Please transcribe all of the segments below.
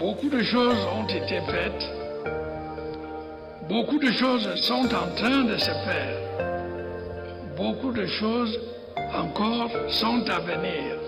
Beaucoup de choses ont été faites. Beaucoup de choses sont en train de se faire. Beaucoup de choses encore sont à venir.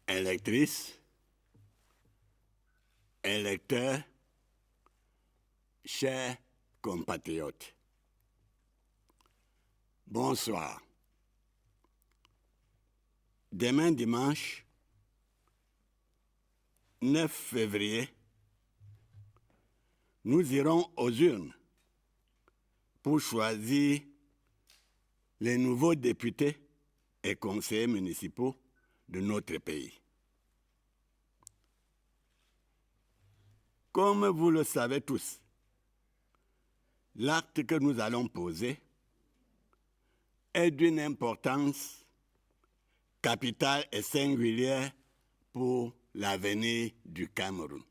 Électrices, électeurs, chers compatriotes, bonsoir. Demain dimanche, 9 février, nous irons aux urnes pour choisir les nouveaux députés et conseillers municipaux de notre pays. Comme vous le savez tous, l'acte que nous allons poser est d'une importance capitale et singulière pour l'avenir du Cameroun.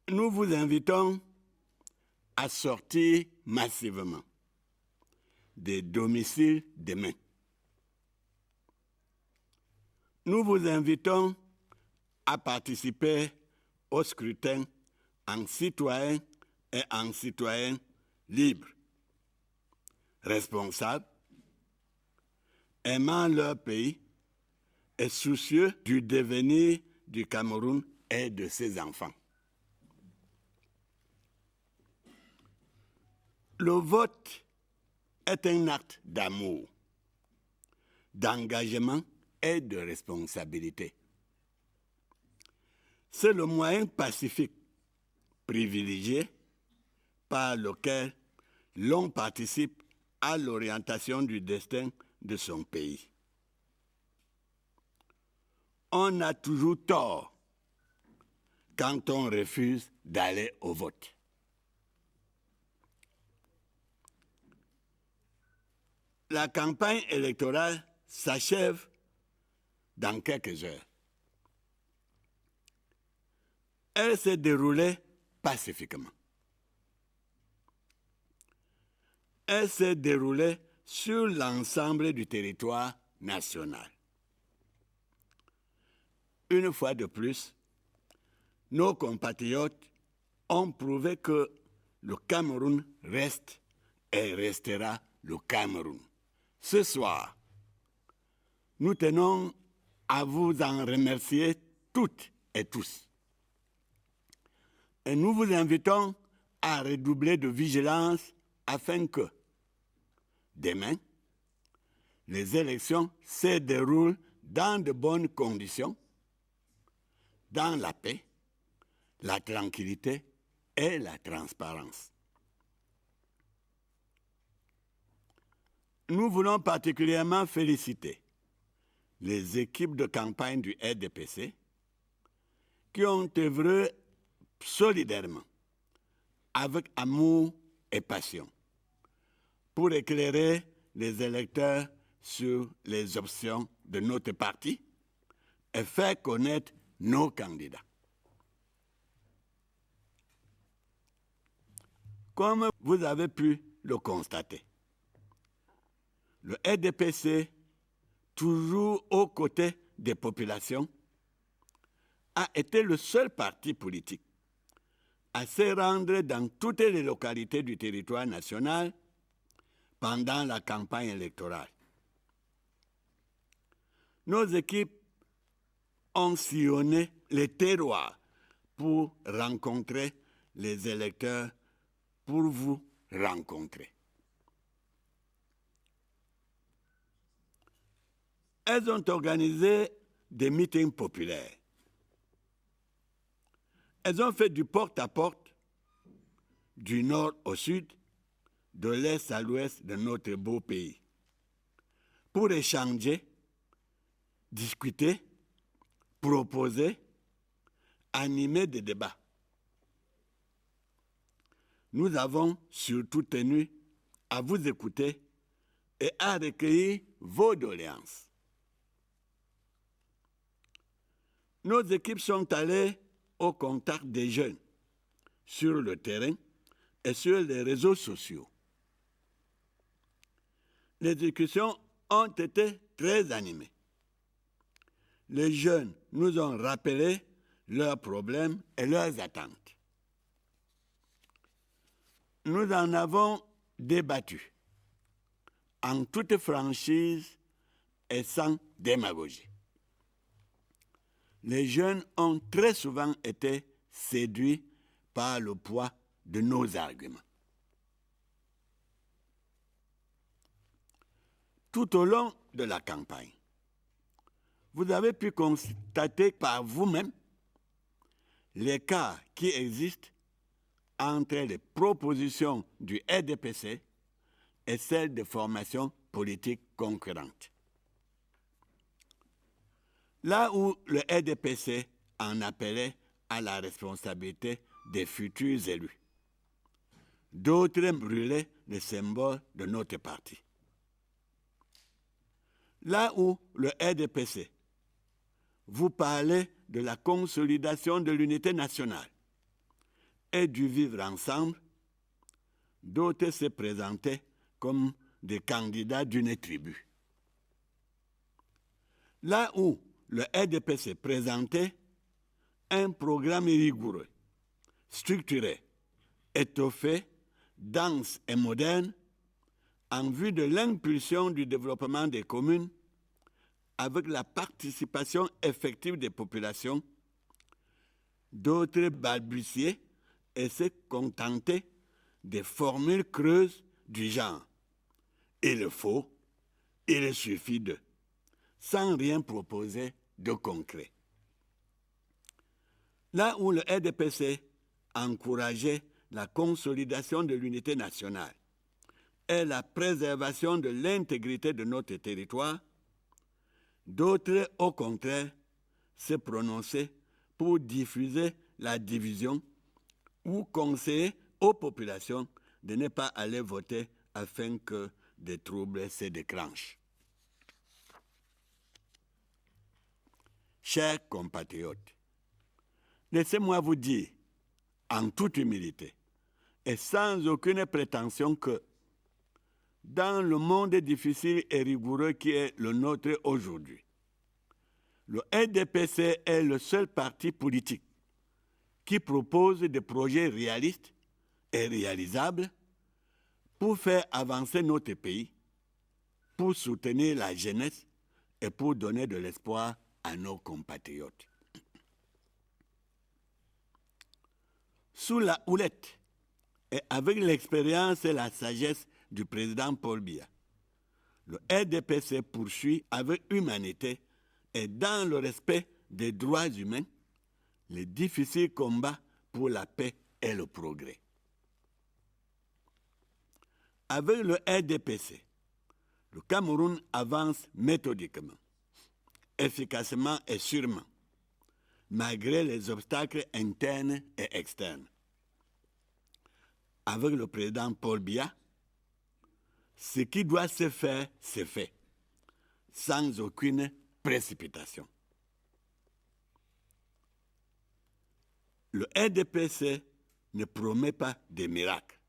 Nous vous invitons à sortir massivement des domiciles demain. Nous vous invitons à participer au scrutin en citoyens et en citoyennes libres, responsables, aimant leur pays et soucieux du devenir du Cameroun et de ses enfants. Le vote est un acte d'amour, d'engagement et de responsabilité. C'est le moyen pacifique privilégié par lequel l'on participe à l'orientation du destin de son pays. On a toujours tort quand on refuse d'aller au vote. La campagne électorale s'achève dans quelques heures. Elle s'est déroulée pacifiquement. Elle s'est déroulée sur l'ensemble du territoire national. Une fois de plus, nos compatriotes ont prouvé que le Cameroun reste et restera le Cameroun. Ce soir, nous tenons à vous en remercier toutes et tous. Et nous vous invitons à redoubler de vigilance afin que, demain, les élections se déroulent dans de bonnes conditions, dans la paix, la tranquillité et la transparence. Nous voulons particulièrement féliciter les équipes de campagne du RDPC qui ont œuvré solidairement, avec amour et passion, pour éclairer les électeurs sur les options de notre parti et faire connaître nos candidats. Comme vous avez pu le constater, le RDPC, toujours aux côtés des populations, a été le seul parti politique à se rendre dans toutes les localités du territoire national pendant la campagne électorale. Nos équipes ont sillonné les terroirs pour rencontrer les électeurs, pour vous rencontrer. Elles ont organisé des meetings populaires. Elles ont fait du porte-à-porte, du nord au sud, de l'est à l'ouest de notre beau pays, pour échanger, discuter, proposer, animer des débats. Nous avons surtout tenu à vous écouter et à recueillir vos doléances. Nos équipes sont allées au contact des jeunes sur le terrain et sur les réseaux sociaux. Les discussions ont été très animé. Les jeunes nous ont rappelé leurs problèmes et leurs attentes. Nous en avons débattu en toute franchise et sans démagogie. Les jeunes ont très souvent été séduits par le poids de nos arguments. Tout au long de la campagne, vous avez pu constater par vous-même l'écart qui existe entre les propositions du RDPC et celles des formations politiques concurrentes. Là où le RDPC en appelait à la responsabilité des futurs élus, d'autres brûlaient les symboles de notre parti. Là où le RDPC vous parlait de la consolidation de l'unité nationale et du vivre ensemble, d'autres se présentaient comme des candidats d'une tribu. Là où le RDPC présentait un programme rigoureux, structuré, étoffé, dense et moderne, en vue de l'impulsion du développement des communes, avec la participation effective des populations, d'autres balbutiaient et se contentaient des formules creuses du genre « il faut »,« il suffit de », sans rien proposer de concret. Là où le RDPC encourageait la consolidation de l'unité nationale et la préservation de l'intégrité de notre territoire, d'autres, au contraire, se prononçaient pour diffuser la division ou conseiller aux populations de ne pas aller voter afin que des troubles se déclenchent. Chers compatriotes, laissez-moi vous dire, en toute humilité et sans aucune prétention, que dans le monde difficile et rigoureux qui est le nôtre aujourd'hui, le RDPC est le seul parti politique qui propose des projets réalistes et réalisables pour faire avancer notre pays, pour soutenir la jeunesse et pour donner de l'espoir à nos compatriotes. Sous la houlette et avec l'expérience et la sagesse du président Paul Biya, le RDPC poursuit avec humanité et dans le respect des droits humains les difficiles combats pour la paix et le progrès. Avec le RDPC, le Cameroun avance méthodiquement, efficacement et sûrement, malgré les obstacles internes et externes. Avec le président Paul Biya, ce qui doit se faire, se fait, sans aucune précipitation. Le RDPC ne promet pas de miracles,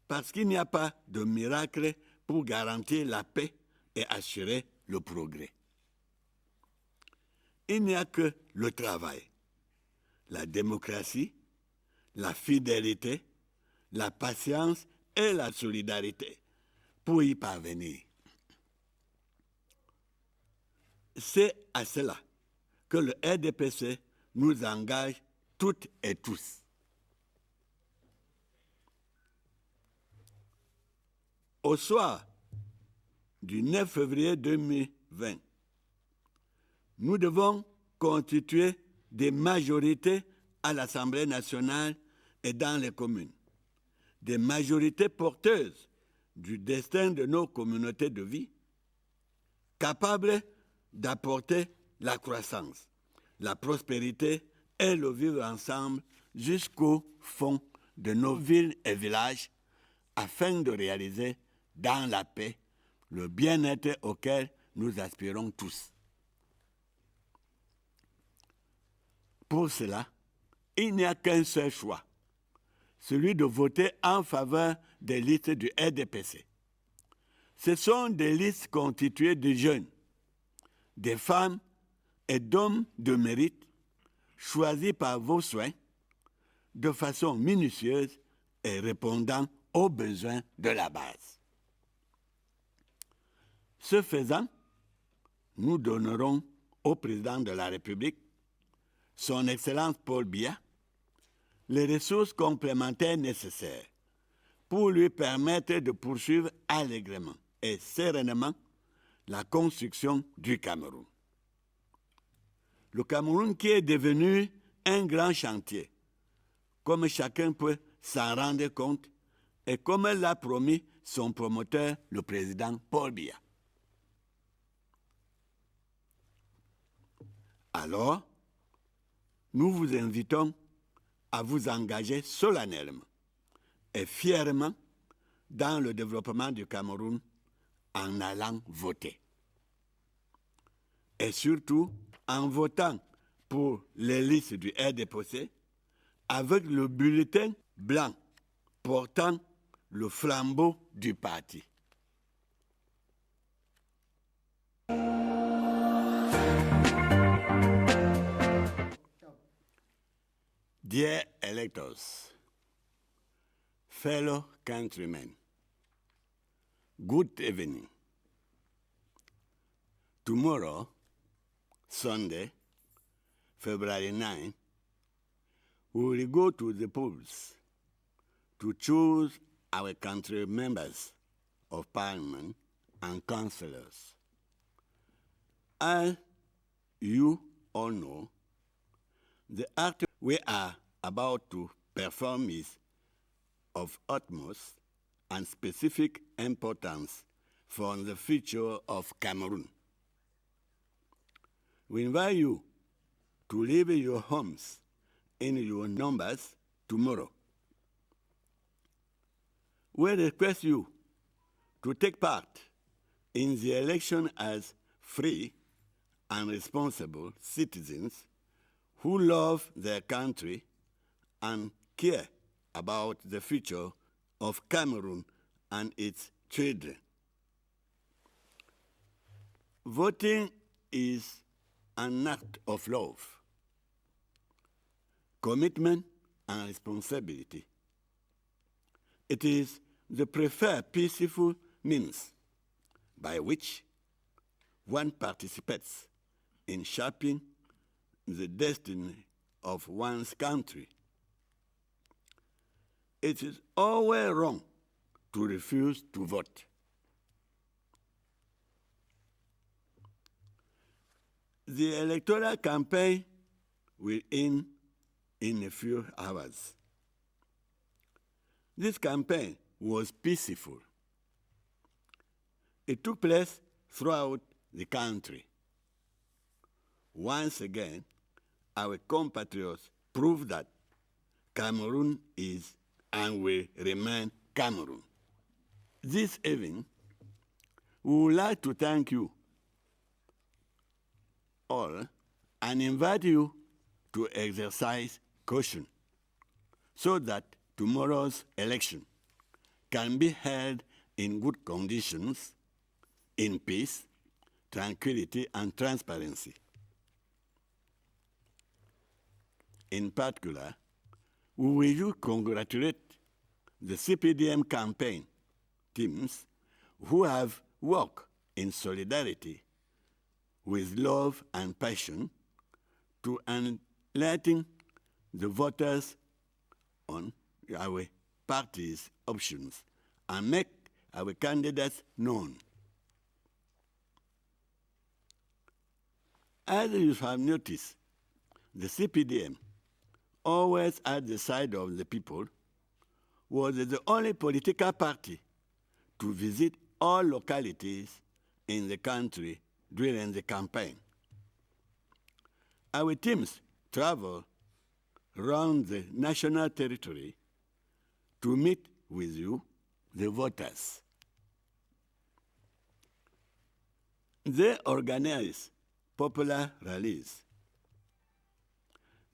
parce qu'il n'y a pas de miracle pour garantir la paix et assurer le progrès. Il n'y a que le travail, la démocratie, la fidélité, la patience et la solidarité pour y parvenir. C'est à cela que le RDPC nous engage toutes et tous. Au soir du 9 février 2020, nous devons constituer des majorités à l'Assemblée nationale et dans les communes, des majorités porteuses du destin de nos communautés de vie, capables d'apporter la croissance, la prospérité et le vivre ensemble jusqu'au fond de nos villes et villages, afin de réaliser dans la paix le bien-être auquel nous aspirons tous. Pour cela, il n'y a qu'un seul choix, celui de voter en faveur des listes du RDPC. Ce sont des listes constituées de jeunes, des femmes et d'hommes de mérite choisis par vos soins de façon minutieuse et répondant aux besoins de la base. Ce faisant, nous donnerons au président de la République, son Excellence Paul Biya, les ressources complémentaires nécessaires pour lui permettre de poursuivre allègrement et sereinement la construction du Cameroun. Le Cameroun qui est devenu un grand chantier, comme chacun peut s'en rendre compte et comme l'a promis son promoteur, le président Paul Biya. Alors, nous vous invitons à vous engager solennellement et fièrement dans le développement du Cameroun en allant voter. Et surtout en votant pour les listes du RDPC avec le bulletin blanc portant le flambeau du parti. Dear electors, fellow countrymen, good evening. Tomorrow, Sunday, February 9, we will go to the polls to choose our country members of parliament and councillors. As you all know, the act we are about to perform is of utmost and specific importance for the future of Cameroon. We invite you to leave your homes in your numbers tomorrow. We request you to take part in the election as free and responsible citizens who love their country and care about the future of Cameroon and its children. Voting is an act of love, commitment, and responsibility. It is the preferred peaceful means by which one participates in shaping the destiny of one's country. It is always wrong to refuse to vote. The electoral campaign will end in a few hours. This campaign was peaceful. It took place throughout the country. Once again, our compatriots proved that Cameroon is and will remain Cameroon. This evening, we would like to thank you all and invite you to exercise caution so that tomorrow's election can be held in good conditions, in peace, tranquility, and transparency. In particular, we will congratulate the CPDM campaign teams who have worked in solidarity with love and passion to enlighten the voters on our party's options and make our candidates known. As you have noticed, the CPDM, always at the side of the people, was the only political party to visit all localities in the country during the campaign. Our teams travel around the national territory to meet with you, the voters. They organize popular rallies.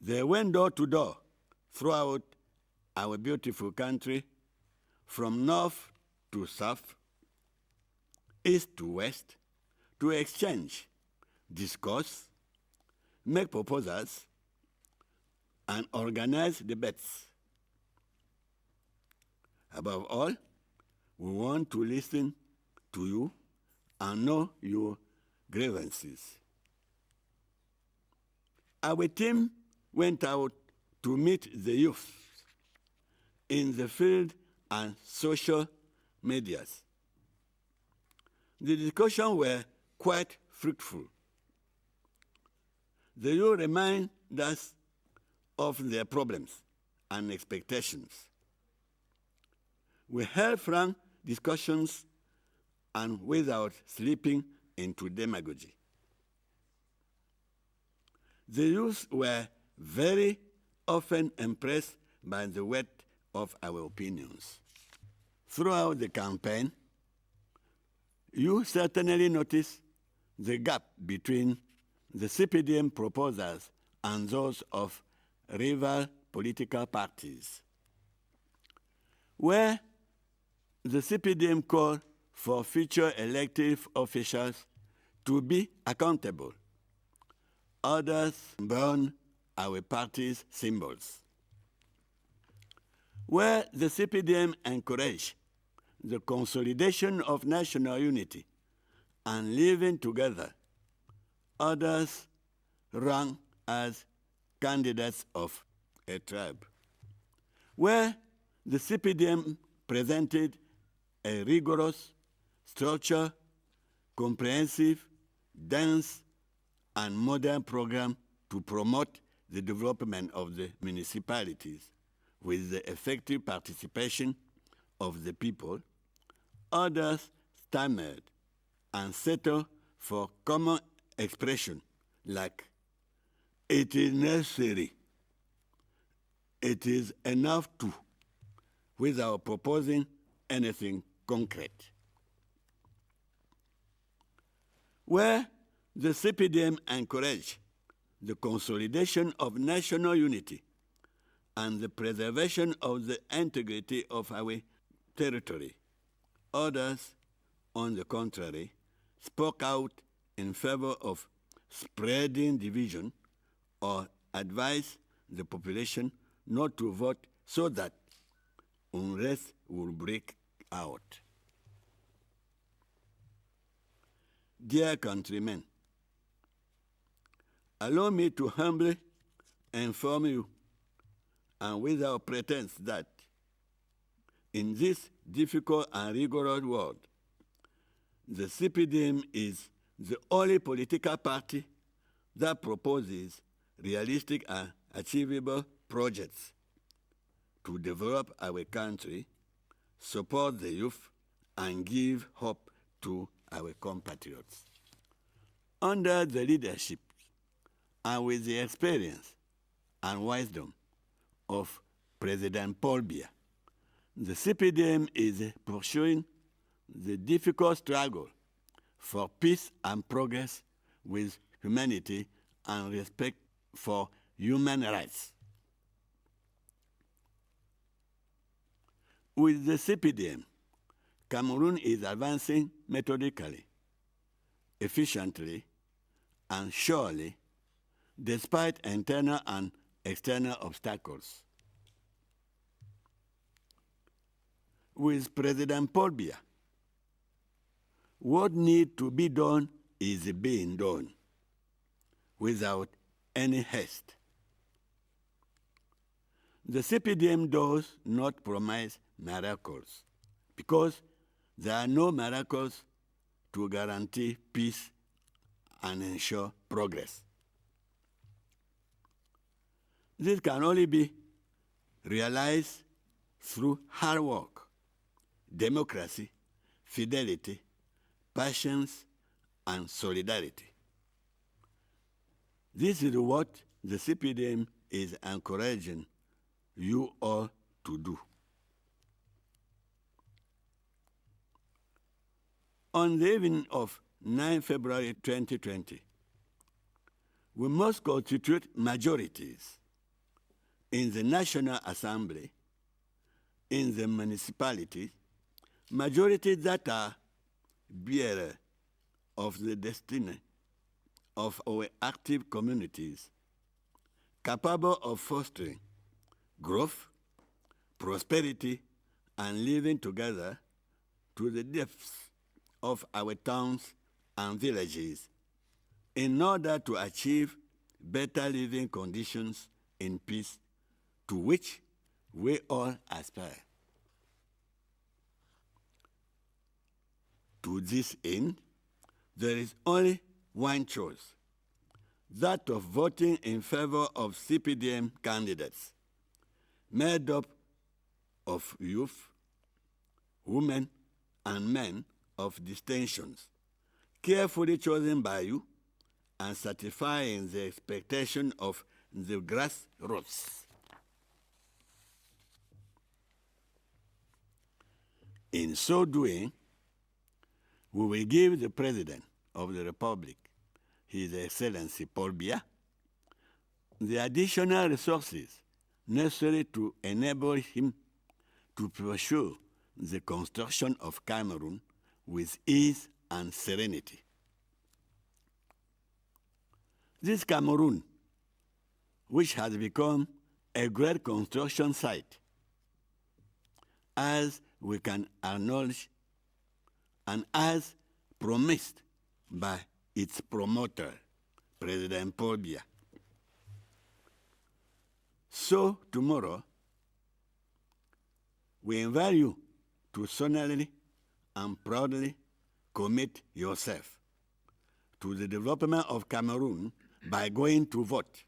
They went door to door throughout our beautiful country, from north to south, east to west, to exchange, discuss, make proposals, and organize debates. Above all, we want to listen to you and know your grievances. Our team went out to meet the youth in the field and social medias. The discussions were quite fruitful. The youth remind us of their problems and expectations. We held frank discussions and without slipping into demagogy. The youth were very often impressed by the weight of our opinions. Throughout the campaign, you certainly noticed the gap between the CPDM proposals and those of rival political parties. Where the CPDM called for future elected officials to be accountable, others burn our party's symbols. Where the CPDM encouraged the consolidation of national unity and living together, others ran as candidates of a tribe. Where the CPDM presented a rigorous, structured, comprehensive, dense, and modern program to promote the development of the municipalities with the effective participation of the people, others stammered and settled for common expression like, "It is necessary," "It is enough to," without proposing anything concrete. Where the CPDM encouraged the consolidation of national unity and the preservation of the integrity of our territory, others, on the contrary, spoke out in favor of spreading division or advised the population not to vote so that unrest will break out. Dear countrymen, allow me to humbly inform you, and without pretense, that in this difficult and rigorous world, the CPDM is the only political party that proposes realistic and achievable projects to develop our country, support the youth, and give hope to our compatriots. Under the leadership and with the experience and wisdom of President Paul Biya, the CPDM is pursuing the difficult struggle for peace and progress with humanity and respect for human rights. With the CPDM, Cameroon is advancing methodically, efficiently, and surely, despite internal and external obstacles. With President Paul Biya, what needs to be done is being done without any haste. The CPDM does not promise miracles because there are no miracles to guarantee peace and ensure progress. This can only be realized through hard work, democracy, fidelity, patience, and solidarity. This is what the CPDM is encouraging you all to do. On the evening of 9 February 2020, we must constitute majorities in the National Assembly, in the municipalities, majorities that are bearer of the destiny of our active communities, capable of fostering growth, prosperity, and living together to the depths of our towns and villages in order to achieve better living conditions in peace to which we all aspire. To this end, there is only one choice, that of voting in favor of CPDM candidates, made up of youth, women, and men of distinctions, carefully chosen by you and satisfying the expectation of the grassroots. In so doing, we will give the President of the Republic, His Excellency Paul Biya, the additional resources necessary to enable him to pursue the construction of Cameroon with ease and serenity. This Cameroon, which has become a great construction site, as we can acknowledge and as promised by its promoter, President Paul Biya. So tomorrow, we invite you to solemnly and proudly commit yourself to the development of Cameroon by going to vote,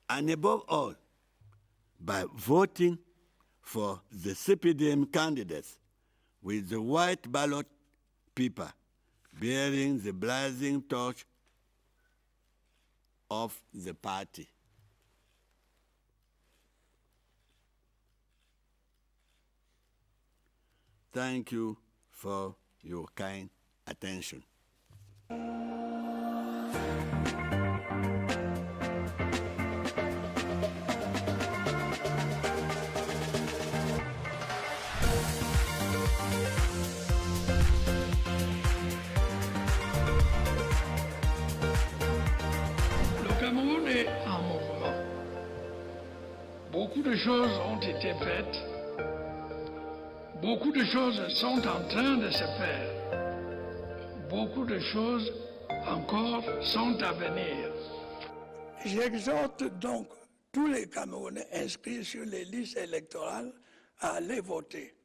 and above all, by voting for the CPDM candidates with the white ballot paper bearing the blazing torch of the party. Thank you for your kind attention. Le Cameroun est en mouvement. Beaucoup de choses ont été faites. Beaucoup de choses sont en train de se faire. Beaucoup de choses encore sont à venir. J'exhorte donc tous les Camerounais inscrits sur les listes électorales à aller voter.